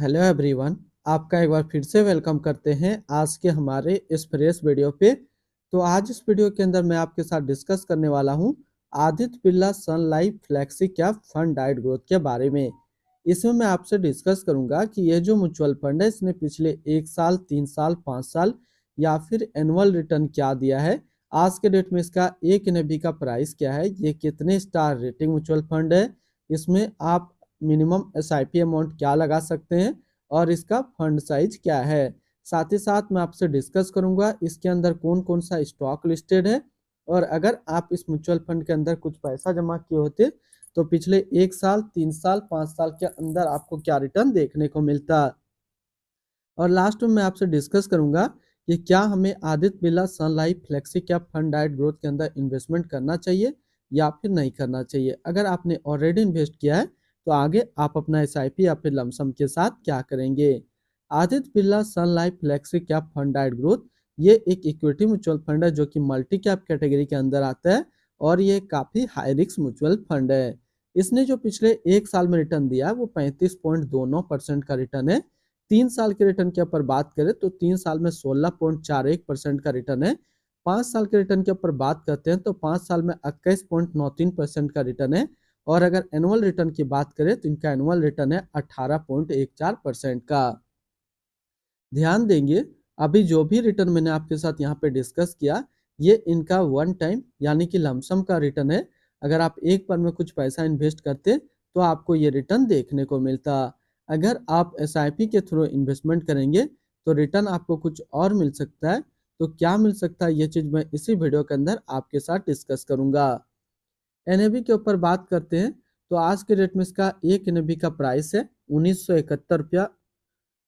Hello everyone, आपका एक बार फिर से वेलकम करते हैं आज के हमारे इस फ्रेश वीडियो पे। तो आज इस वीडियो के अंदर मैं आपके साथ डिस्कस करने वाला हूं Aditya Birla Sun Life flexi cap fund डाइट ग्रोथ के बारे में। इसमें मैं आपसे डिस्कस करूंगा कि ये जो म्यूचुअल फंड है इसने पिछले 1 साल, 3 साल, 5 साल या फिर एनुअल रिटर्न क्या दिया है, आज के डेट में इसका एक NAV का प्राइस क्या है, ये कितने स्टार रेटिंग म्यूचुअल फंड है, इसमें आप मिनिमम SIP अमाउंट क्या लगा सकते हैं और इसका फंड साइज क्या है। साथ ही साथ मैं आपसे डिस्कस करूंगा इसके अंदर कौन कौन सा स्टॉक लिस्टेड है और अगर आप इस म्यूचुअल फंड के अंदर कुछ पैसा जमा किए होते तो पिछले 1 साल, 3 साल, 5 साल के अंदर आपको क्या रिटर्न देखने को मिलता। और लास्ट में मैं आपसे डिस्कस करूंगा कि क्या हमें Aditya Birla Sun Life flexi cap fund डाइट ग्रोथ के अंदर इन्वेस्टमेंट करना चाहिए या फिर नहीं करना चाहिए। अगर आपने ऑलरेडी इन्वेस्ट किया है तो आगे आप अपना SIP या फिर लमसम के साथ क्या करेंगे। Aditya Birla Sun Life flexi cap fund डाइट ग्रोथ ये एक इक्विटी म्यूचुअल फंड है जो कि मल्टी कैप कैटेगरी के अंदर आता है और ये काफी हाई रिस्क म्यूचुअल फंड है। इसने जो पिछले 1 साल में रिटर्न दिया है वो 35.29% का रिटर्न है। 3 साल के रिटर्न के ऊपर बात करें तो 3 साल में 16.41% का रिटर्न है। 5 साल के रिटर्न के ऊपर बात करते हैं तो 5 साल में 21.93% का रिटर्न है। और अगर एनुअल रिटर्न की बात करें तो इनका एनुअल रिटर्न है 18.14% का। ध्यान देंगे अभी जो भी रिटर्न मैंने आपके साथ यहाँ पे डिस्कस किया ये इनका वन टाइम यानी कि लमसम का रिटर्न है। अगर आप एक बार में कुछ पैसा इन्वेस्ट करते तो आपको ये रिटर्न देखने को मिलता। अगर आप SIP के थ्रू इन्वेस्टमेंट करेंगे तो रिटर्न आपको कुछ और मिल सकता है। तो क्या मिल सकता है ये चीज मैं इसी वीडियो के अंदर आपके साथ डिस्कस करूंगा। NAV के ऊपर बात करते हैं तो आज के डेट में इसका एक NAV का प्राइस है 1971 रुपया।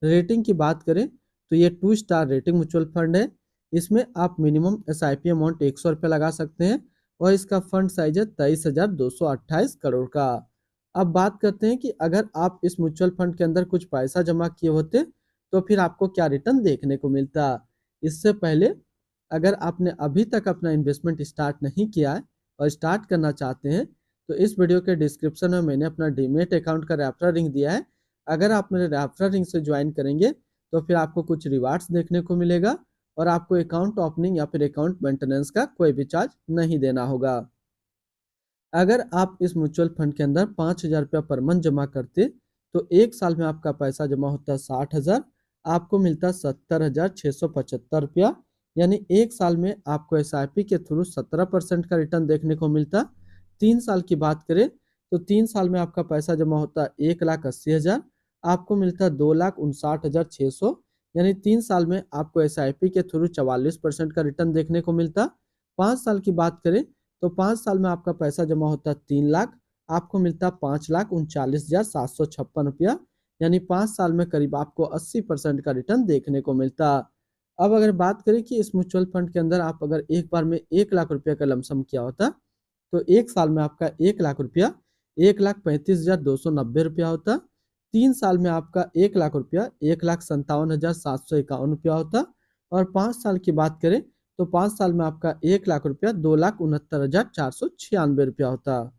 रेटिंग की बात करें तो ये 2 स्टार रेटिंग म्यूचुअल फंड है। इसमें आप मिनिमम SIP अमाउंट 100 रुपया लगा सकते हैं और इसका फंड साइज है 23,228 करोड़ का। अब बात करते हैं कि अगर आप इस म्यूचुअल फंड के अंदर कुछ पैसा जमा किए होते तो फिर आपको क्या रिटर्न देखने को मिलता। इससे पहले अगर आपने अभी तक अपना इन्वेस्टमेंट स्टार्ट नहीं किया है और स्टार्ट करना चाहते हैं तो इस वीडियो के डिस्क्रिप्शन में मैंने अपना डीमेट अकाउंट का रेफरल लिंक दिया है। अगर आप मेरे रेफरल लिंक से ज्वाइन करेंगे तो फिर आपको कुछ रिवार्ड्स देखने को मिलेगा और आपको अकाउंट ओपनिंग या फिर अकाउंट मेंटेनेंस का कोई भी चार्ज नहीं देना होगा। अगर आप इस म्यूचुअल फंड के अंदर 5,000 रुपया पर मंथ जमा करते तो 1 साल में आपका पैसा जमा होता 60,000, आपको मिलता 70,675 रुपया। यानी 1 साल में आपको SIP के थ्रू 17% का रिटर्न देखने को मिलता। 3 साल की बात करें तो 3 साल में आपका पैसा जमा होता 1,80,000, आपको मिलता 2,59,600। यानी 3 साल में आपको SIP के थ्रू 44% का रिटर्न देखने को मिलता। 5 साल की बात करें तो 5 साल में आपका पैसा जमा होता 3 लाख, आपको मिलता 5,39,756 रुपया। यानी 5 साल में करीब आपको 80% का रिटर्न देखने को मिलता। अब अगर बात करें कि इस म्यूचुअल फंड के अंदर आप अगर एक बार में 1 लाख रुपया का लमसम किया होता तो 1 साल में आपका 1 लाख रुपया 1,35,290 रुपया होता। 3 साल में आपका 1 लाख रुपया 1,57,751 रुपया होता। और 5 साल की बात करें तो 5 साल में आपका 1 लाख रुपया 2,69,496 रुपया होता।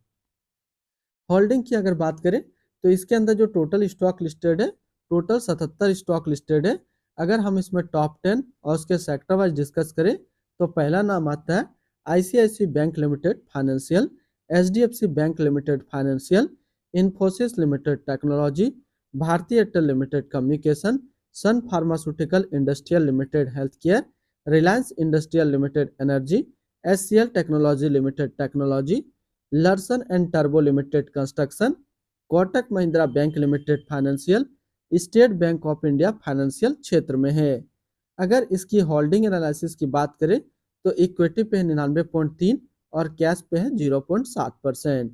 होल्डिंग की अगर बात करें तो इसके अंदर जो टोटल स्टॉक लिस्टेड है टोटल 77 स्टॉक लिस्टेड है। अगर हम इसमें टॉप 10 और उसके सेक्टर वाइज डिस्कस करें तो पहला नाम आता है ICICI bank limited financial, HDFC bank limited financial, Infosys limited technology, Bharti Airtel limited communication, Sun pharmaceutical industrial limited health care, Reliance industrial limited energy, SCL technology limited technology, Larsen and टर्बो limited construction, Kotak Mahindra bank limited financial, State Bank of India financial क्षेत्र में है। अगर इसकी holding analysis की बात करें तो इक्विटी पे है 99.3 और कैश पे है 0.7%।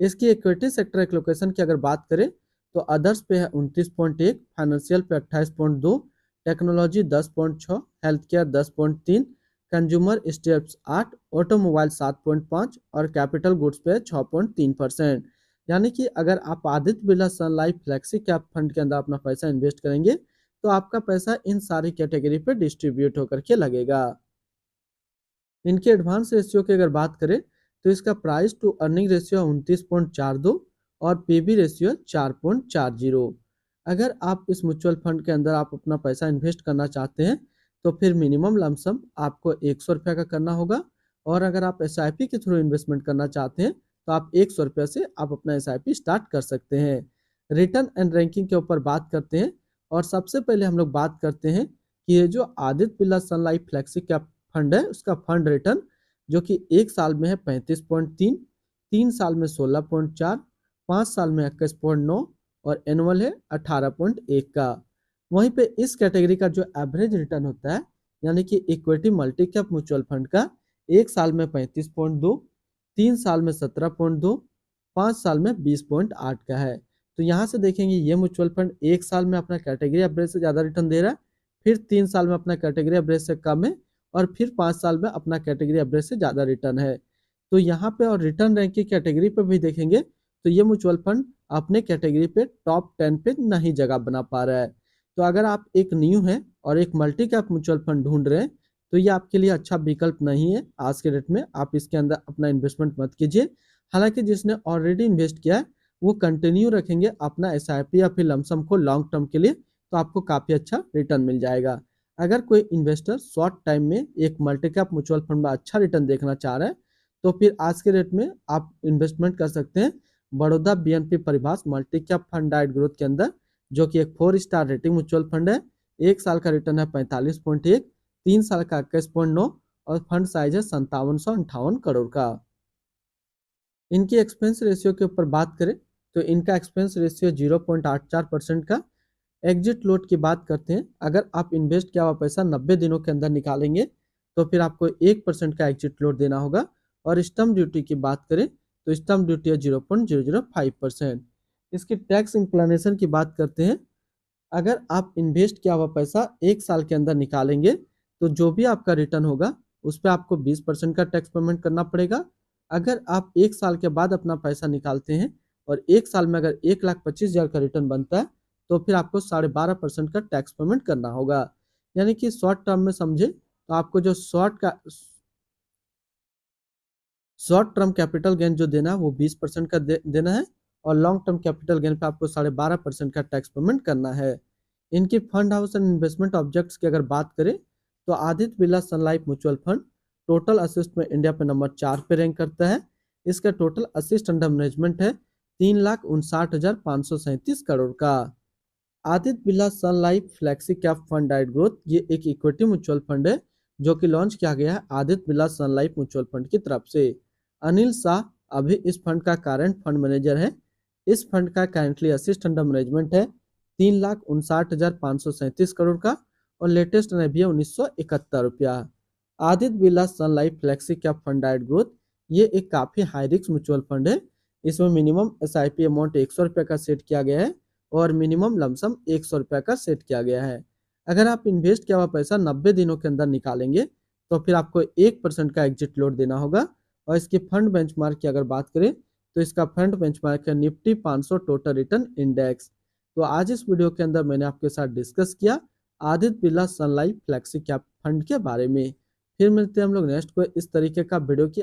इसकी इक्विटी सेक्टर एलोकेशन की अगर बात करें तो अदर्स पे है 29.1, फाइनेंशियल पे 28.2, technology 10.6, health care 10.3, consumer steps 8, automobile 7.5 और कैपिटल गुड्स पे 6.3%। यानी कि अगर आप Aditya Birla Sun Life flexi cap fund के अंदर अपना पैसा इन्वेस्ट करेंगे तो आपका पैसा इन सारी कैटेगरी पे डिस्ट्रीब्यूट होकर के लगेगा। इनके एडवांस रेशियो की अगर बात करें तो इसका प्राइस टू अर्निंग रेशियो 29.42 और PB रेशियो 4.40। अगर आप इस म्यूचुअल फंड के अंदर आप अपना पैसा इन्वेस्ट करना चाहते हैं तो फिर मिनिमम लमसम आपको 100 रुपये का करना होगा, और अगर आप SIP के थ्रू इन्वेस्टमेंट करना चाहते हैं तो आप 100 रुपये से आप अपना SIP स्टार्ट कर सकते हैं। रिटर्न एंड रैंकिंग के ऊपर बात करते हैं, और सबसे पहले हम लोग बात करते हैं कि ये जो Aditya Birla Sun Life flexi cap fund है उसका फंड रिटर्न जो कि 1 साल में है 35.3, 3 साल में 16.4, 5 साल में 21.9 और एनुअल है 18.1 का। वहीं पे इस कैटेगरी का जो एवरेज रिटर्न होता है यानी कि equity multi cap mutual fund का 1 साल में 35.2, 3 साल में 17.2, 5 साल में 20.8 का है। तो यहाँ से देखेंगे ये म्यूचुअल फंड 1 साल में अपना कैटेगरी एवरेज से ज़्यादा रिटर्न दे रहा है, फिर 3 साल में अपना कैटेगरी एवरेज से कम है, और फिर 5 साल में अपना कैटेगरी एवरेज से ज़्यादा रिटर्न है। तो यहाँ पे और रिटर्न रैंक की कैटेगरी पे भी देखेंगे तो ये म्यूचुअल फंड अपने कैटेगरी पे टॉप 10 पे नहीं जगह बना पा रहा है। तो अगर आप एक न्यू है और एक मल्टी कैप म्यूचुअल फंड ढूंढ रहे हैं तो ये आपके लिए अच्छा विकल्प नहीं है। आज के डेट में आप इसके अंदर अपना इन्वेस्टमेंट मत कीजिए। हालांकि जिसने ऑलरेडी इन्वेस्ट किया है वो कंटिन्यू रखेंगे अपना SIP या फिर लमसम को लॉन्ग टर्म के लिए, तो आपको काफ़ी अच्छा रिटर्न मिल जाएगा। अगर कोई इन्वेस्टर शॉर्ट टाइम में एक मल्टी कैप म्यूचुअल फंड में अच्छा रिटर्न देखना चाह रहा है तो फिर आज के रेट में आप इन्वेस्टमेंट कर सकते हैं Baroda BNP Paribas multi cap fund डाइट ग्रोथ के अंदर, जो कि एक 4 स्टार रेटिंग म्यूचुअल फंड है। 1 साल का रिटर्न है 45.1, 3 साल का 21.9 और फंड साइज है 5758 करोड़ का। इनकी एक्सपेंस रेशियो के ऊपर बात करें तो इनका एक्सपेंस रेशियो 0.84% का। एग्जिट लोड की बात करते हैं, अगर आप इन्वेस्ट किया हुआ पैसा 90 दिनों के अंदर निकालेंगे तो फिर आपको 1% का एग्जिट लोड देना होगा। और स्टम्प ड्यूटी की बात करें तो स्टम्प ड्यूटी है 0.005%। इसकी टैक्स इंक्लिनेशन की बात करते हैं, अगर आप इन्वेस्ट किया हुआ पैसा 1 साल के अंदर निकालेंगे तो जो भी आपका रिटर्न होगा उस पर आपको 20% का टैक्स पेमेंट करना पड़ेगा। अगर आप 1 साल के बाद अपना पैसा निकालते हैं और 1 साल में अगर 1,25,000 का रिटर्न बनता है तो फिर आपको 12.5% का टैक्स पेमेंट करना होगा। यानी कि शॉर्ट टर्म में समझे तो आपको जो शॉर्ट टर्म कैपिटल गेन जो देना है वो 20% का देना है, और लॉन्ग टर्म कैपिटल गेन पे आपको 12.5% का टैक्स पेमेंट करना है। इनकी fund house and investment objects की अगर बात करें तो Aditya Birla Sun Life mutual fund total assets में इंडिया पे नंबर 4 पे रैंक करता है। इसका टोटल असिस्ट अंडर मैनेजमेंट है 3,59,537 करोड़ का। Aditya Birla Sun Life flexi cap fund डाइट ग्रोथ ये एक इक्विटी म्यूचुअल फंड है जो कि लॉन्च किया गया है Aditya Birla Sun Life mutual fund की तरफ से। अनिल शाह अभी इस फंड का करंट फंड मैनेजर है। इस फंड का करेंटली असिस्ट अंडर मैनेजमेंट है 3,59,537 करोड़ का, और लेटेस्ट भी है 1971 रुपया। Aditya Birla Sun Life flexi cap fund डाइट ग्रोथ ये एक काफी हाई रिस्क म्यूचुअल फंड है। इसमें मिनिमम SIP अमाउंट 100 रुपये का सेट किया गया है और मिनिमम लमसम 100 रुपये का सेट किया गया है। अगर आप इन्वेस्ट किया हुआ पैसा 90 दिनों के अंदर निकालेंगे तो फिर आपको 1% का एग्जिट लोड देना होगा। और इसकी फंड बेंचमार्क की अगर बात करें तो इसका फंड बेंचमार्क है निफ्टी 500 टोटल रिटर्न इंडेक्स। तो आज इस वीडियो के अंदर मैंने आपके साथ डिस्कस किया Aditya Birla Sun Life flexi cap fund के बारे में। फिर मिलते हैं हम लोग नेक्स्ट को इस तरीके का वीडियो की